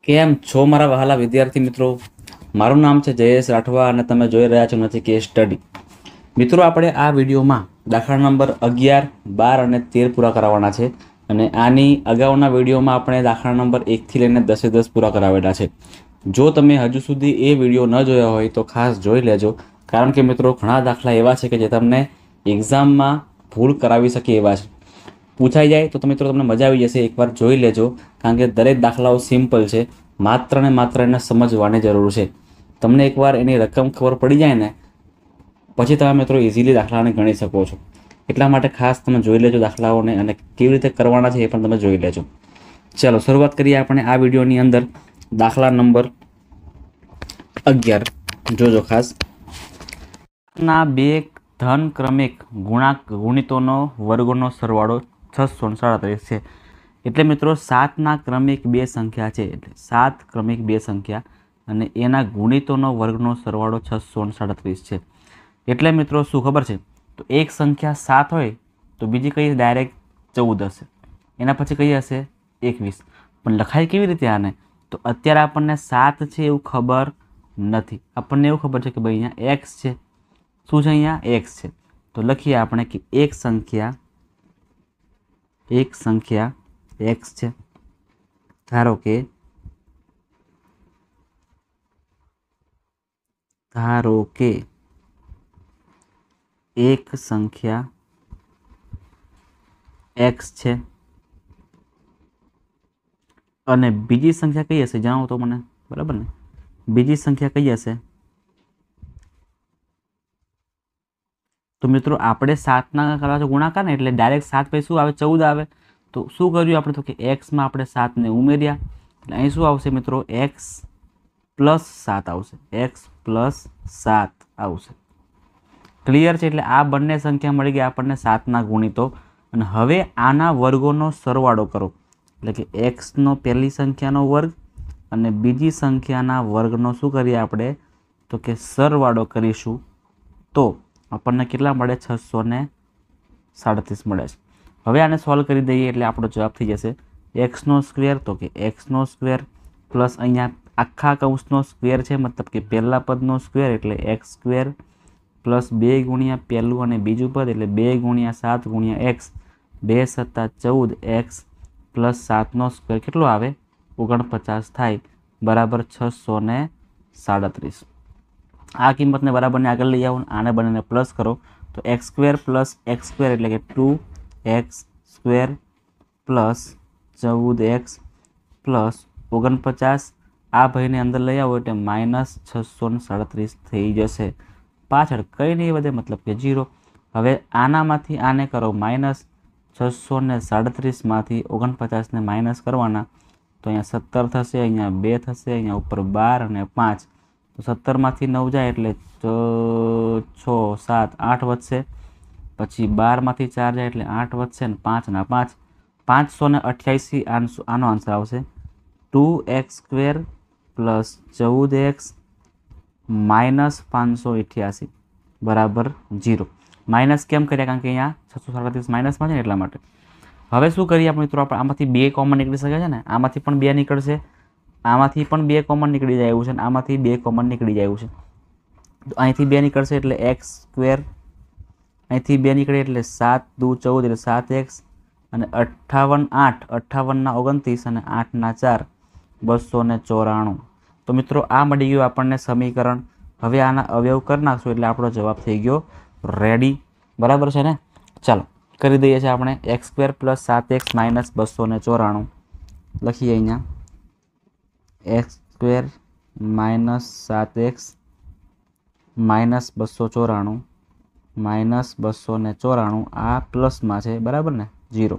કેમ છો મારા વહાલા વિદ્યાર્થી મિત્રો? મારું નામ છે જયેશ રાઠવા અને તમે જોઈ રહ્યા છો નથી કે સ્ટડી. મિત્રો, આપણે આ વિડીયોમાં દાખલા નંબર 11, 12 અને 13 પૂરા કરાવવાના છે. અને આની અગાઉના વિડીયોમાં આપણે દાખલા નંબર 1થી લઈને 10 પૂરા કરાવેલા છે. જો તમે હજુ સુધી એ વિડીયો ન જોયા હોય તો ખાસ જોઈ લેજો, કારણ કે મિત્રો ઘણા દાખલા એવા છે કે જે તમને એક્ઝામમાં ભૂલ કરાવી શકે એવા છે. પૂછાઈ જાય તો મિત્રો તમને મજા આવી જશે, એકવાર જોઈ લેજો, કારણ કે દરેક દાખલાઓ સિમ્પલ છે. માત્ર ને માત્ર એને સમજવાની જરૂર છે. તમને એકવાર એની રકમ ખબર પડી જાય ને પછી તમે મિત્રો ઇઝીલી દાખલાને ગણી શકો છો. એટલા માટે ખાસ તમે જોઈ લેજો દાખલાઓને, અને કેવી રીતે કરવાના છે એ પણ તમે જોઈ લેજો. ચાલો શરૂઆત કરીએ આપણે આ વિડીયોની અંદર. દાખલા નંબર 11 જોજો ખાસ. ના બે ધન ક્રમિક ગુણિતોનો વર્ગનો સરવાળો 637 છે. એટલે મિત્રો 7ના ક્રમિક બે સંખ્યા છે, એટલે 7 ક્રમિક બે સંખ્યા અને એના ગુણિતોનો વર્ગનો સરવાળો 637 છે. એટલે મિત્રો શું ખબર છે, તો એક સંખ્યા 7 હોય તો બીજી કઈ ડાયરેક્ટ 14 હશે, એના પછી કઈ હશે 21. પણ લખાય કેવી રીતે આને? તો અત્યારે આપણને 7 છે એવું ખબર નથી. આપણને એવું ખબર છે કે ભાઈ અહીંયા x છે. શું છે અહીંયા? x છે. તો લખીએ આપણે કે એક સંખ્યા x છે. ધારો કે એક સંખ્યા x છે અને બીજી સંખ્યા કઈ હશે? જણાવો તો મને, બરાબર ને? બીજી સંખ્યા કઈ હશે? તો મિત્રો આપણે 7ના કરવા છે ગુણાકાર ને, એટલે ડાયરેક્ટ 7 પછી શું આવે? 14 આવે. તો શું કર્યું આપણે? તો કે એક્સમાં આપણે 7ને ઉમેર્યા, એટલે અહીં શું આવશે મિત્રો? x + 7 આવશે. x + 7 આવશે. ક્લિયર છે? એટલે આ બંને સંખ્યા મળી ગઈ આપણને 7ના ગુણિતો. અને હવે આના વર્ગોનો સરવાળો કરો, એટલે કે એક્સનો પહેલી સંખ્યાનો વર્ગ અને બીજી સંખ્યાના વર્ગનો શું કરીએ આપણે? તો કે સરવાળો કરીશું. તો આપણને કેટલા મળે? 637 મળે છે. હવે આને સોલ્વ કરી દઈએ એટલે આપણો જવાબ થઈ જશે x² તો કે x² પ્લસ અહીંયા આખા કૌંસનો સ્ક્વેર છે, મતલબ કે પહેલા પદનો સ્ક્વેર એટલે x² પ્લસ 2 ગુણ્યા પહેલું અને બીજું પદ એટલે 2 ગુણ્યા 7 ગુણ્યા x, 2 × 7 = 14x પ્લસ 7નો સ્ક્વેર કેટલો આવે? 49 થાય, બરાબર 637. આ કિંમતને બરાબરને આગળ લઈ આવો, આને બંનેને પ્લસ કરો તો x² પ્લસ x² એટલે કે 2x² પ્લસ 14x પ્લસ 49. આ ભાઈને અંદર લઈ આવો એટલે -637 થઈ જશે. પાછળ કંઈ નહીં વધે, મતલબ કે 0. હવે આનામાંથી આને કરો -637માંથી 49ને માઇનસ કરવાના, તો અહીંયા 17 થશે, અહીંયા 2 થશે, અહીંયા ઉપર 12 અને 5. તો 17માંથી 9 જાય એટલે 6, 7, 8 વધશે. પછી 12માંથી 4 જાય એટલે 8 વધશે ને 5 ના 5, 588. આનો આન્સર આવશે 2x² પ્લસ 14x માઇનસ 588 બરાબર 0. માઇનસ કેમ કર્યા? કારણ કે અહીંયા 637 માઇનસમાં છે ને, એટલા માટે. હવે શું કરીએ આપણે મિત્રો? આપણે આમાંથી 2 કોમન નીકળી શકે છે ને, આમાંથી પણ 2 નીકળશે, આમાંથી પણ 2 કોમન નીકળી જાય એવું છે, અને આમાંથી 2 કોમન નીકળી જાય એવું છે. તો અહીંથી 2 નીકળશે એટલે x², અહીંથી 2 નીકળે એટલે 7 × 2 = 14 એટલે 7x, અને 58 8, 58 ના 29 અને 8 ના 4, 294. તો મિત્રો આ મળી ગયું આપણને સમીકરણ. હવે આના અવયવ કરી નાખશું એટલે આપણો જવાબ થઈ ગયો રેડી. બરાબર છે ને? ચાલો કરી દઈએ છીએ આપણે. x² + 7x - 294 લખીએ અહીંયા. x² - 7x - 294 -294 આ પ્લસમાં છે, બરાબર ને? 0.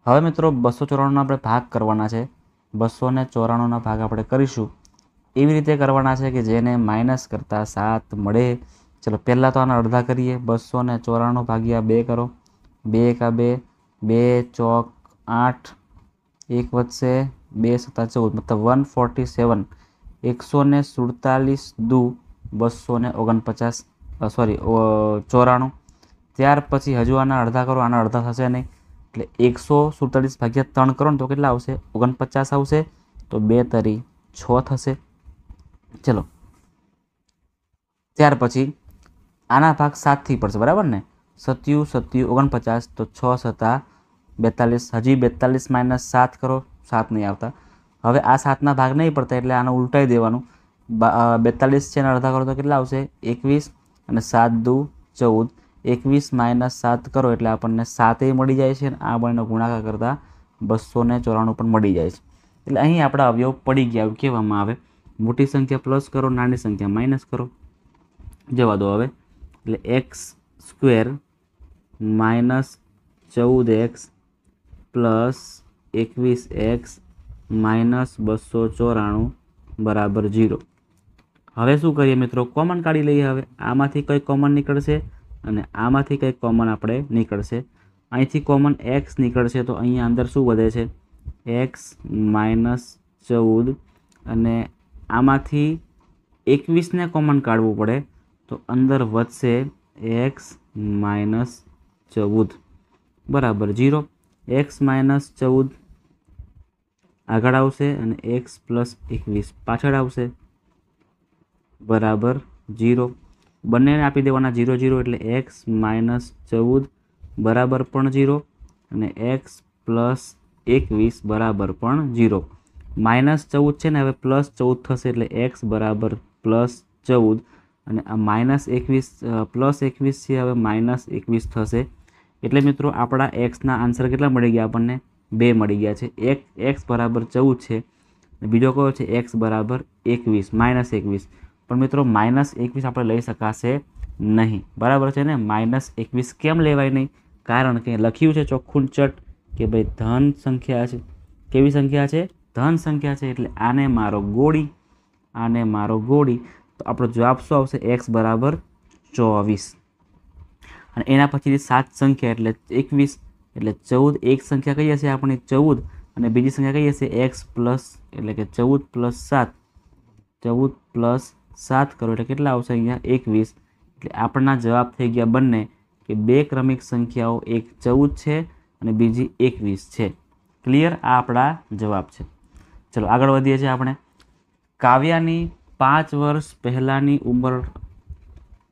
હવે મિત્રો 294નો આપણે ભાગ કરવાના છે. 294ના ભાગ આપણે કરીશું. એવી રીતે કરવાના છે કે જેને માઇનસ કરતાં 7 મળે. ચલો પહેલાં તો આના અડધા કરીએ. 294 ભાગ્યા 2 કરો. 2 × 2, 2 ચોક 8, 1 વધશે, 2 × 7 = 14, મતલબ 147. 147 × 249, સોરી 94. ત્યાર પછી હજુ આના અડધા કરો, આના અડધા થશે નહીં, એટલે 147 ભાગ્યા 3 કરો ને તો કેટલા આવશે? 49 આવશે. तो 2 तरी 6 थशे। चलो त्यार पछी आना भाग 7 थी पड़शे, बराबर ने। 7 7 49 तो 6 7 42, हजी 42 माइनस 7 करो, 7 नहीं आता। हवे आ 7 भाग नहीं पड़ता एटले आने उल्टाई देवानुं। 42 छे अर्धा करो तो केटला आवशे 21 અને 7 2 14। 21 माइनस 7 करो एटले आपणने 7 मळी जाय छे, आ बनेनो गुणाकार करता 294 पण मळी जाय छे। एटले અહીં આપણા અવયવ પડી ગયા એવું કહેવામાં આવે। મોટી સંખ્યા પ્લસ કરો, નાની સંખ્યા માઇનસ કરો, જવા દો હવે। એટલે x square minus 14x plus 21x minus 294 बराबर 0। हवे शुं करीए मित्रों, कॉमन काढी लईए। हवे आमांथी कई कॉमन निकळशे अने आमांथी कई कॉमन आपणे निकळशे। અહીંથી कॉमन x निकळशे तो અહીંયા अंदर शुं વધે છે x माइनस 14 અને આમાંથી 21 ने कॉमन काढવું પડે तो अंदर વધશે x माइनस 14 बराबर 0। x माइनस 14 આગળ આવશે અને x પ્લસ 21 પાછળ આવશે बराबर 0। બંનેને આપી દેવાના 0 0 એટલે x माइनस 14 बराबर पण 0 અને x प्लस 21 बराबर पण 0। माइनस 14 છે ને હવે પ્લસ 14 થશે એટલે x बराबर प्लस 14 અને આ माइनस 21 प्लस 21 છે હવે माइनस 21 થશે। એટલે મિત્રો આપણા x ના આન્સર કેટલા મળી ગયા આપણને 2 મળી ગયા છે। એક x बराबर 14 છે અને બીજો કયો છે x बराबर 21 माइनस 21। પણ મિત્રો माइनस 21 આપણે લઈ શકાશે नहीं, बराबर है ने। माइनस 21 केम लेवाय नहीं, कारण के लख्यू है चोख्खुं चट कि भाई धन संख्या है। केवी संख्या है? धन संख्या है एटले आने मारो गोड़ी, आने मारो गोड़ी। तो आपणो जवाब शुं आवशे x बराबर 24 अने एना पछी 7 संख्या एटले 21 एटले 14। एक संख्या कई हशे आपणी 14 अने बीजी संख्या कई हशे x प्लस एटले के 14 प्लस 7। 14 प्लस 7 करो एटले केटला आवशे अहींया 21। એટલે આપણા જવાબ થઈ ગયા બંને કે બે ક્રમિક સંખ્યાઓ એક 14 છે અને બીજી 21 છે। ક્લિયર? આ આપણા જવાબ છે। ચલો આગળ વધીએ છીએ આપણે। કાવ્યાની 5 વર્ષ પહેલાની ઉંમર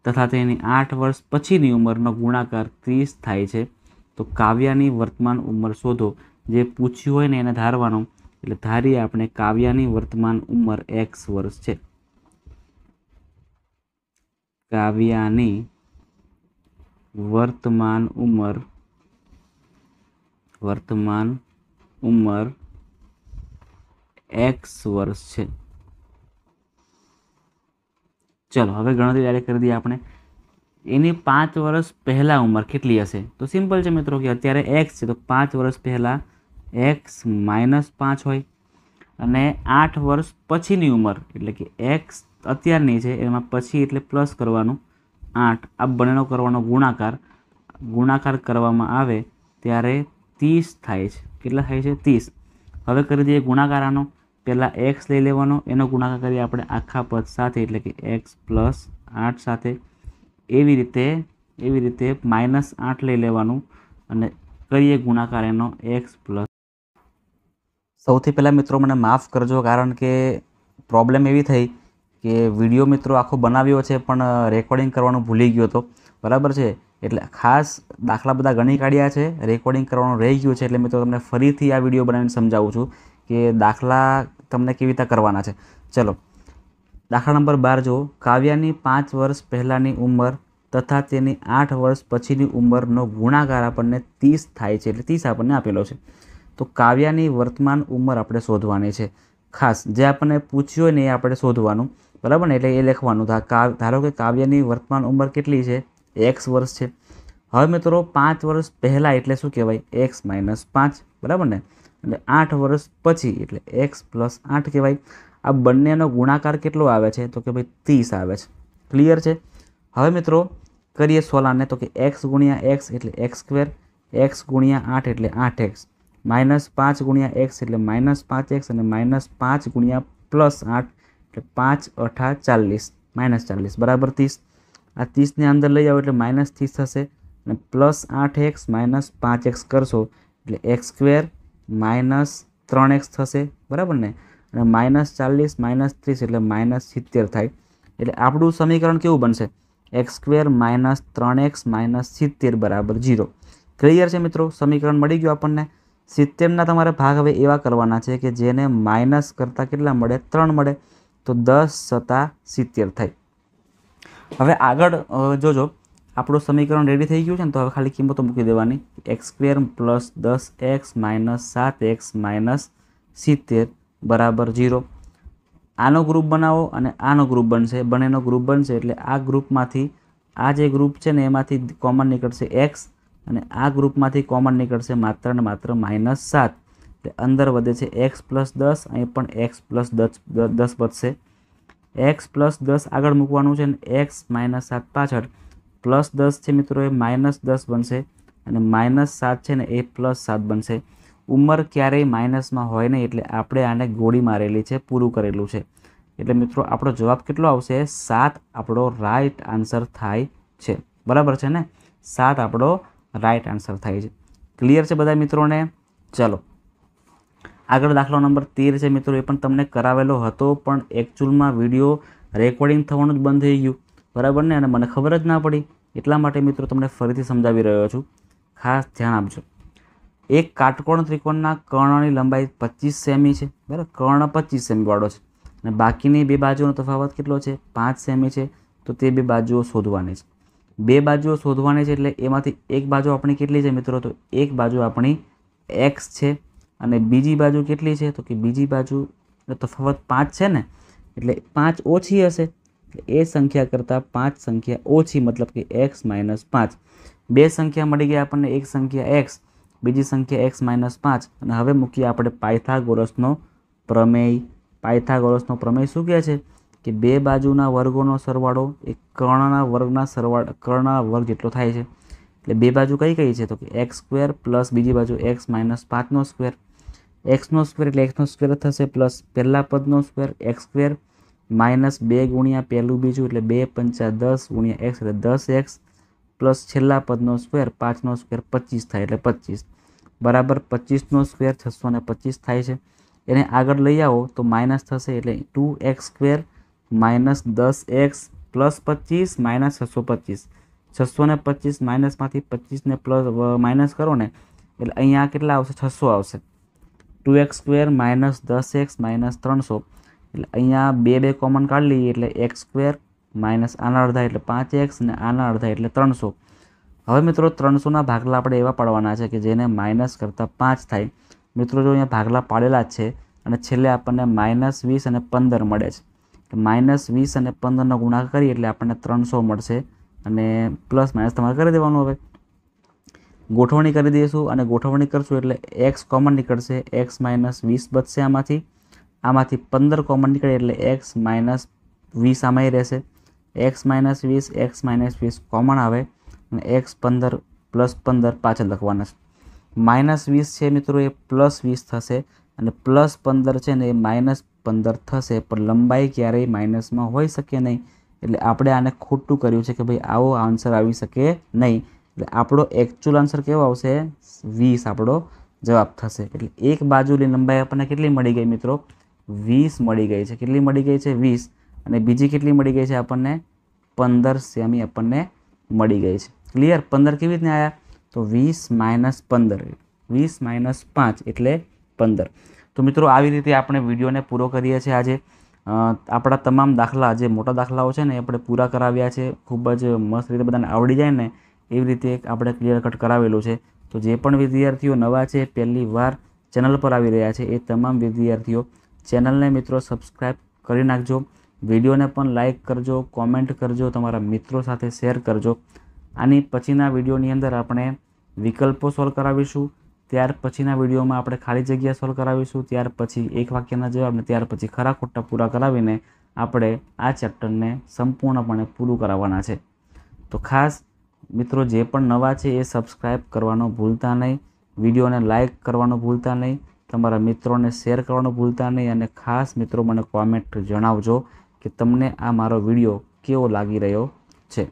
તથા તેની 8 વર્ષ પછીની ઉંમરનો ગુણાકાર 30 થાય છે તો કાવ્યાની વર્તમાન ઉંમર શોધો। જે પૂછ્યું હોય ને એને ધારવાનું, એટલે ધારીએ આપણે કાવ્યાની વર્તમાન ઉંમર x વર્ષ છે। काव्यानी वर्तमान उम्र एक्स वर्ष है। चलो हवे गणतरी डायरेक्ट कर दी आपने। एनी 5 वर्ष पहला उम्र केटली हशे? तो सिंपल है मित्रों कि अत्यारे एक्स है तो 5 वर्ष पहला एक्स माइनस 5 होय अने 8 वर्ष पछीनी उम्र एटले कि एक्स અત્યારની છે એમાં પછી એટલે પ્લસ કરવાનું 8। આ બંનેનો કરવાનો ગુણાકાર કરવામાં આવે ત્યારે 30 થાય છે। કેટલા થાય છે? 30। હવે કરી દઈએ ગુણાકાર આનો। પહેલાં x લઈ લેવાનો, એનો ગુણાકાર કરીએ આપણે આખા પદ સાથે એટલે કે x પ્લસ 8 સાથે। એવી રીતે માઇનસ 8 લઈ લેવાનું અને કરીએ ગુણાકાર એનો x પ્લસ। સૌથી પહેલાં મિત્રો મને માફ કરજો, કારણ કે પ્રોબ્લેમ એવી થઈ કે વિડીયો મિત્રો આખો બનાવ્યો છે પણ રેકોર્ડિંગ કરવાનું ભૂલી ગયો હતો, બરાબર છે। એટલે ખાસ દાખલા બધા ગણી કાઢ્યા છે, રેકોર્ડિંગ કરવાનું રહી ગયું છે। એટલે મિત્રો તમને ફરીથી આ વિડીયો બનાવીને સમજાવું છું કે દાખલા તમને કેવી રીતે કરવાના છે। ચલો દાખલા નંબર 12 જો। કાવ્યાની 5 વર્ષ પહેલાંની ઉંમર તથા તેની 8 વર્ષ પછીની ઉંમરનો ગુણાકાર આપણને 30 થાય છે, એટલે 30 આપણને આપેલો છે। તો કાવ્યાની વર્તમાન ઉંમર આપણે શોધવાની છે। ખાસ જે આપણને પૂછ્યું હોય ને એ આપણે શોધવાનું, બરાબર ને। એટલે એ લખવાનું। ધારો કે કાવ્યની વર્તમાન ઉંમર કેટલી છે? x વર્ષ છે। હવે મિત્રો 5 વર્ષ પહેલાં એટલે શું કહેવાય? x માઇનસ 5, બરાબર ને। એટલે 8 વર્ષ પછી એટલે x પ્લસ 8 કહેવાય। આ બંનેનો ગુણાકાર કેટલો આવે છે? તો કે ભાઈ 30 આવે છે। ક્લિયર છે? હવે મિત્રો કરીએ સોલાને। તો કે x ગુણ્યા x એટલે x સ્ક્વેર, x ગુણ્યા 8 એટલે 8x, માઇનસ 5 ગુણ્યા x એટલે માઇનસ 5x અને માઇનસ 5 ગુણ્યા પ્લસ 8 એટલે 5 8 40 માઇનસ 40 બરાબર 30। આ 30 ને અંદર લઈ આવો એટલે માઇનસ 30 થશે અને પ્લસ 8x માઇનસ 5x કરશો એટલે x સ્ક્વેર માઇનસ 3x થશે, બરાબર ને। અને -40 -30 એટલે -70 થાય। એટલે આપણું સમીકરણ કેવું બનશે? x² - 3x - 70 = 0। ક્લિયર છે મિત્રો? સમીકરણ મળી ગયું આપણને। 70ના તમારે ભાગ હવે એવા કરવાના છે કે જેને માઇનસ કરતાં કેટલા મળે? 3 મળે, તો 10 + 70 થાય। હવે આગળ જોજો, આપણું સમીકરણ રેડી થઈ ગયું છે ને, તો હવે ખાલી કિંમતો મૂકી દેવાની। x² + 10x - 7x - 70 = 0। આનો ગ્રુપ બનાવો અને આનો ગ્રુપ બનશે, બંનેનો ગ્રુપ બનશે એટલે આ ગ્રુપમાંથી આ જે ગ્રુપ છે ને એમાંથી કોમન નીકળશે x અને આ ગ્રુપમાંથી કોમન નીકળશે માત્ર ને માત્ર -7। એટલે અંદર વધે છે x + 10, અહીં પણ x + 10 વધશે। x + 10 આગળ મૂકવાનું છે ને x - 7 પાછળ, +10 છે મિત્રો એ -10 બનશે અને -7 છે ને એ +7 બનશે। ઉંમર ક્યારેય માઇનસમાં હોય નહીં એટલે આપણે આને ગોળી મારેલી છે, પૂરું કરેલું છે। એટલે મિત્રો આપણો જવાબ કેટલો આવશે? 7 આપણો રાઈટ આન્સર થાય છે। બરાબર છે ને? 7 આપણો રાઈટ આન્સર થાય છે। ક્લિયર છે બધા મિત્રોને? ચલો આગળ દાખલો નંબર 13 છે મિત્રો, એ પણ તમને કરાવેલો હતો પણ એકચ્યુઅલમાં વિડીયો રેકોર્ડિંગ થવાનું જ બંધ થઈ ગયું, બરાબર ને? અને મને ખબર જ ના પડી, એટલા માટે મિત્રો તમને ફરીથી સમજાવી રહ્યો છું, ખાસ ધ્યાન આપજો। એક કાટકોણ ત્રિકોણના કર્ણની લંબાઈ 25 સેમી છે, બરાબર? કર્ણ 25 સેમી વાળો છે અને બાકીની બે બાજુનો તફાવત કેટલો છે? 5 સેમી છે। તો તે બે બાજુઓ શોધવાની છે। બે બાજુઓ શોધવાની છે એટલે એમાંથી એક બાજુ આપણી કેટલી છે મિત્રો? તો એક બાજુ આપણી x છે અને બીજી બાજુ કેટલી છે? તો કે બીજી બાજુનો તફાવત 5 છે ને, એટલે 5 ઓછી હશે, એટલે એ સંખ્યા કરતાં 5 સંખ્યા ઓછી, મતલબ કે x - 5। બે સંખ્યા મળી ગઈ આપણને, એક સંખ્યા x, બીજી સંખ્યા x - 5। અને હવે મૂકીએ આપણે પાયથાગોરસનો પ્રમેય। પાયથાગોરસનો પ્રમેય શું કહે છે? કે બે બાજુના વર્ગોનો સરવાળો એ કર્ણના વર્ગ જેટલો થાય છે। એટલે બે બાજુ કઈ કઈ છે? તો કે x² પ્લસ બીજી બાજુ x - 5નો સ્ક્વેર। x નો સ્ક્વેર એટલે x નો સ્ક્વેર થશે પ્લસ પહેલા પદનો સ્ક્વેર x² માઇનસ 2 ગુણ્યા પહેલું બીજું એટલે 2 × 5 = 10 ગુણ્યા x એટલે 10x પ્લસ છેલ્લા પદનો સ્ક્વેર 5નો સ્ક્વેર 25 થાય એટલે 25 બરાબર 25નો સ્ક્વેર 625 થાય છે। એને આગળ લઈ આવો તો માઇનસ થશે એટલે 2x² minus 10x plus 25 minus 625। 625 માઇનસમાંથી 25ને પ્લસ માઇનસ કરો ને એટલે અહીંયા કેટલા આવશે? 600 આવશે। 2x² માઇનસ 10x માઇનસ 300 એટલે અહીંયા બે કોમન કાઢી લઈએ એટલે x² માઇનસ આના અડધા એટલે 5x અને આના અડધા એટલે 300। હવે મિત્રો 300ના ભાગલા આપણે એવા પાડવાના છે કે જેને માઇનસ કરતાં 5 થાય। મિત્રો જો અહીંયા ભાગલા પાડેલા જ છે અને છેલ્લે આપણને -20 અને 15 મળે છે। -20 અને 15નો ગુણાકાર કરીએ એટલે આપણને 300 મળશે અને પ્લસ માઇનસ તમારે કરી દેવાનું। હવે ગોઠવણી કરી દઈશું અને ગોઠવણી કરશું એટલે x કોમન નીકળશે, x - 20 બચશે આમાંથી 15 કોમન નીકળે એટલે x - 20 આમાંય રહેશે, x - 20 x - 20 કોમન આવે અને x 15 પ્લસ 15 પાછળ લખવાના છે। -20 છે મિત્રો એ +20 થશે અને પ્લસ 15 છે ને એ -15 થશે, પણ લંબાઈ ક્યારેય માઇનસમાં હોઈ શકે નહીં એટલે આપણે આને ખોટું કર્યું છે કે ભાઈ આવો આન્સર આવી શકે નહીં। એટલે આપણો એકચ્યુઅલ આન્સર કેવો આવશે? 20 આપણો જવાબ થશે। એટલે એક બાજુની લંબાઈ આપણને કેટલી મળી ગઈ મિત્રો? 20 મળી ગઈ છે। કેટલી મળી ગઈ છે? 20। અને બીજી કેટલી મળી ગઈ છે આપણને? 15 સેમી આપણને મળી ગઈ છે। ક્લિયર? 15 કેવી રીતના આવ્યા? તો 20 - 15, 20 - 5 એટલે 15। તો મિત્રો આવી રીતે આપણે વિડીયોને પૂરો કરીએ છીએ આજે। આપણા તમામ દાખલા જે મોટા દાખલાઓ છે ને એ આપણે પૂરા કરાવ્યા છે, ખૂબ જ મસ્ત રીતે બધાને આવડી જાય ને એવી રીતે આપણે ક્લિયર કટ કરાવેલું છે। તો જે પણ વિદ્યાર્થીઓ નવા છે, પહેલી વાર ચેનલ પર આવી રહ્યા છે, એ તમામ વિદ્યાર્થીઓ ચેનલને મિત્રો સબસ્ક્રાઈબ કરી નાખજો, વિડીયોને પણ લાઇક કરજો, કોમેન્ટ કરજો, તમારા મિત્રો સાથે શેર કરજો। આની પછીના વિડીયોની અંદર આપણે વિકલ્પો સોલ્વ કરાવીશું, ત્યાર પછીના વિડીયોમાં આપણે ખાલી જગ્યા સોલ્વ કરાવીશું, ત્યાર પછી એક વાક્યના જવાબને ત્યાર પછી ખરા ખોટા પૂરા કરાવીને આપણે આ ચેપ્ટરને સંપૂર્ણપણે પૂરું કરાવવાના છે। તો ખાસ મિત્રો જે પણ નવા છે એ સબસ્ક્રાઈબ કરવાનું ભૂલતા નહીં, વિડીયોને લાઇક કરવાનું ભૂલતા નહીં, તમારા મિત્રોને શેર કરવાનું ભૂલતા નહીં અને ખાસ મિત્રો મને કોમેન્ટ જણાવજો કે તમને આ મારો વિડીયો કેવો લાગી રહ્યો છે।